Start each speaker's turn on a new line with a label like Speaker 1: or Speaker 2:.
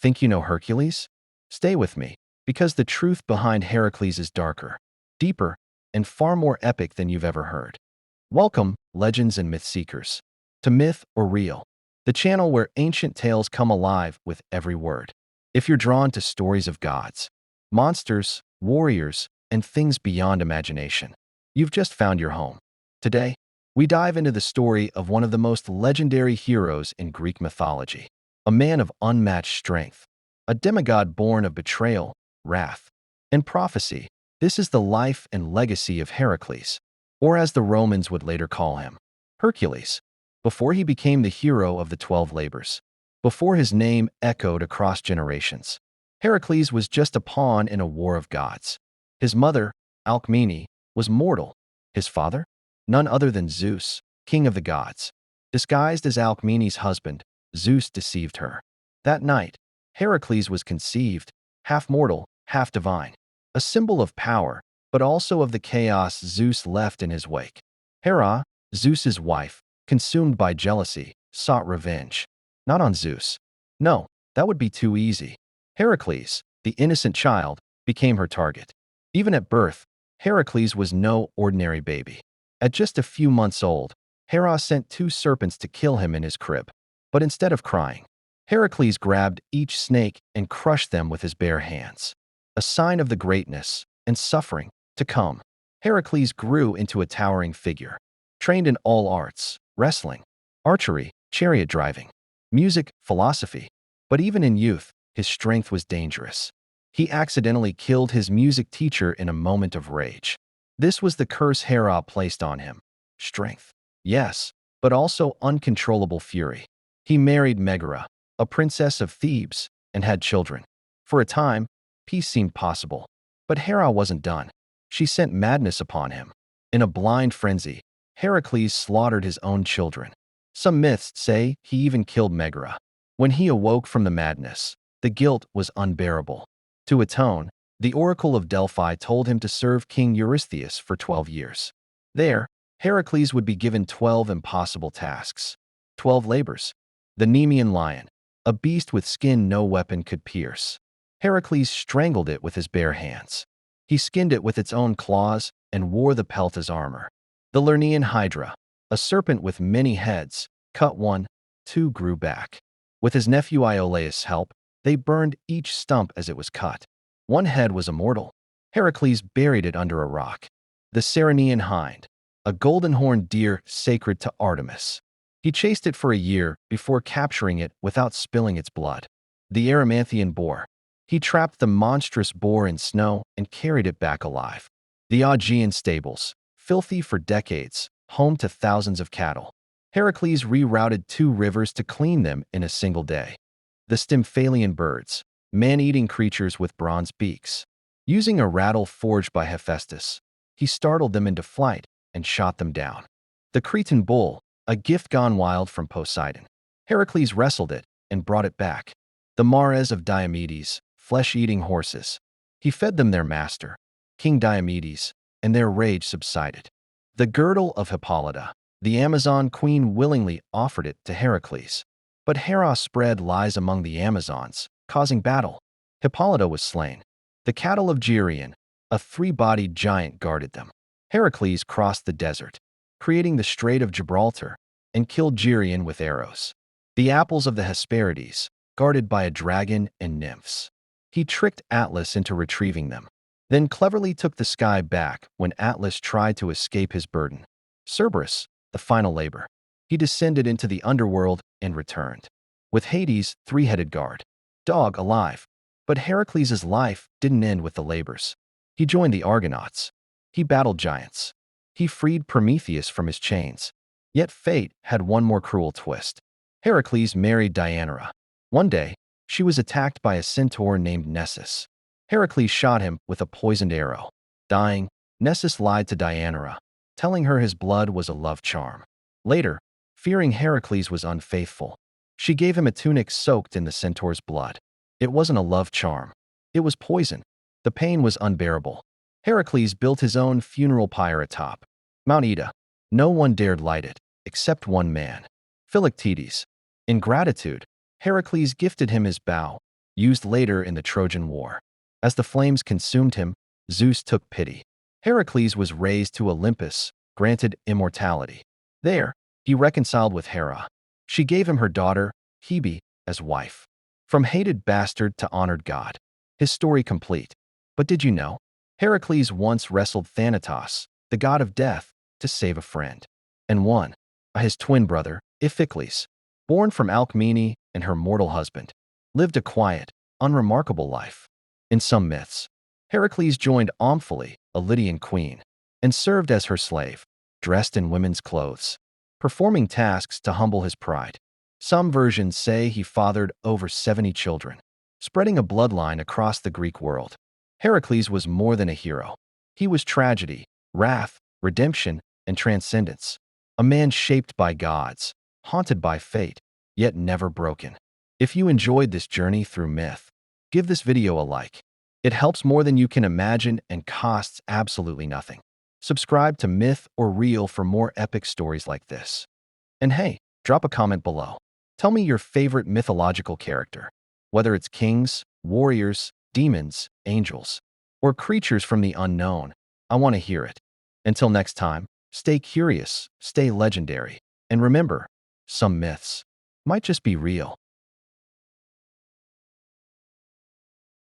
Speaker 1: Think you know Hercules? Stay with me, because the truth behind Heracles is darker, deeper, and far more epic than you've ever heard. Welcome, legends and myth seekers, to Myth or Real, the channel where ancient tales come alive with every word. If you're drawn to stories of gods, monsters, warriors, and things beyond imagination, you've just found your home. Today, we dive into the story of one of the most legendary heroes in Greek mythology, a man of unmatched strength, a demigod born of betrayal, wrath, and prophecy. This is the life and legacy of Heracles, or as the Romans would later call him, Hercules. Before he became the hero of the 12 labors, before his name echoed across generations, Heracles was just a pawn in a war of gods. His mother, Alcmene, was mortal. His father? None other than Zeus, king of the gods. Disguised as Alcmene's husband, Zeus deceived her. That night, Heracles was conceived, half mortal, half divine, a symbol of power, but also of the chaos Zeus left in his wake. Hera, Zeus's wife, consumed by jealousy, sought revenge. Not on Zeus. No, that would be too easy. Heracles, the innocent child, became her target. Even at birth, Heracles was no ordinary baby. At just a few months old, Hera sent 2 serpents to kill him in his crib. But instead of crying, Heracles grabbed each snake and crushed them with his bare hands, a sign of the greatness and suffering to come. Heracles grew into a towering figure, trained in all arts, wrestling, archery, chariot driving, music, philosophy. But even in youth, his strength was dangerous. He accidentally killed his music teacher in a moment of rage. This was the curse Hera placed on him. Strength, yes, but also uncontrollable fury. He married Megara, a princess of Thebes, and had children. For a time, peace seemed possible. But Hera wasn't done. She sent madness upon him. In a blind frenzy, Heracles slaughtered his own children. Some myths say he even killed Megara. When he awoke from the madness, the guilt was unbearable. To atone, the Oracle of Delphi told him to serve King Eurystheus for 12 years. There, Heracles would be given 12 impossible tasks. 12 labors. The Nemean lion, a beast with skin no weapon could pierce. Heracles strangled it with his bare hands. He skinned it with its own claws and wore the pelt as armor. The Lernaean hydra, a serpent with many heads, cut one, 2 grew back. With his nephew Iolaus' help, they burned each stump as it was cut. One head was immortal. Heracles buried it under a rock. The Ceryneian hind, a golden-horned deer sacred to Artemis. He chased it for a year before capturing it without spilling its blood. The Erymanthian boar. He trapped the monstrous boar in snow and carried it back alive. The Augean stables, filthy for decades, home to thousands of cattle. Heracles rerouted 2 rivers to clean them in a single day. The Stymphalian birds, man-eating creatures with bronze beaks. Using a rattle forged by Hephaestus, he startled them into flight and shot them down. The Cretan bull, a gift gone wild from Poseidon. Heracles wrestled it and brought it back. The mares of Diomedes, flesh-eating horses. He fed them their master, King Diomedes, and their rage subsided. The girdle of Hippolyta, the Amazon queen, willingly offered it to Heracles. But Hera spread lies among the Amazons, causing battle. Hippolyta was slain. The cattle of Geryon, a 3-bodied giant, guarded them. Heracles crossed the desert, creating the Strait of Gibraltar, and killed Geryon with arrows. The apples of the Hesperides, guarded by a dragon and nymphs. He tricked Atlas into retrieving them, then cleverly took the sky back when Atlas tried to escape his burden. Cerberus, the final labor. He descended into the underworld and returned, with Hades' 3-headed guard dog alive. But Heracles' life didn't end with the labors. He joined the Argonauts. He battled giants. He freed Prometheus from his chains. Yet fate had one more cruel twist. Heracles married Deianira. One day, she was attacked by a centaur named Nessus. Heracles shot him with a poisoned arrow. Dying, Nessus lied to Deianira, telling her his blood was a love charm. Later, fearing Heracles was unfaithful, she gave him a tunic soaked in the centaur's blood. It wasn't a love charm. It was poison. The pain was unbearable. Heracles built his own funeral pyre atop Mount Ida. No one dared light it, except one man, Philoctetes. In gratitude, Heracles gifted him his bow, used later in the Trojan War. As the flames consumed him, Zeus took pity. Heracles was raised to Olympus, granted immortality. There, he reconciled with Hera. She gave him her daughter, Hebe, as wife. From hated bastard to honored god. His story complete. But did you know? Heracles once wrestled Thanatos, the god of death, to save a friend. And won. His twin brother, Iphicles, born from Alcmene and her mortal husband, lived a quiet, unremarkable life. In some myths, Heracles joined Omphale, a Lydian queen, and served as her slave, dressed in women's clothes, performing tasks to humble his pride. Some versions say he fathered over 70 children, spreading a bloodline across the Greek world. Heracles was more than a hero. He was tragedy, wrath, redemption, and transcendence. A man shaped by gods, haunted by fate, yet never broken. If you enjoyed this journey through myth, give this video a like. It helps more than you can imagine and costs absolutely nothing. Subscribe to Myth or Real for more epic stories like this. And hey, drop a comment below. Tell me your favorite mythological character, whether it's kings, warriors, demons, angels, or creatures from the unknown. I want to hear it. Until next time, stay curious, stay legendary, and remember, some myths might just be real.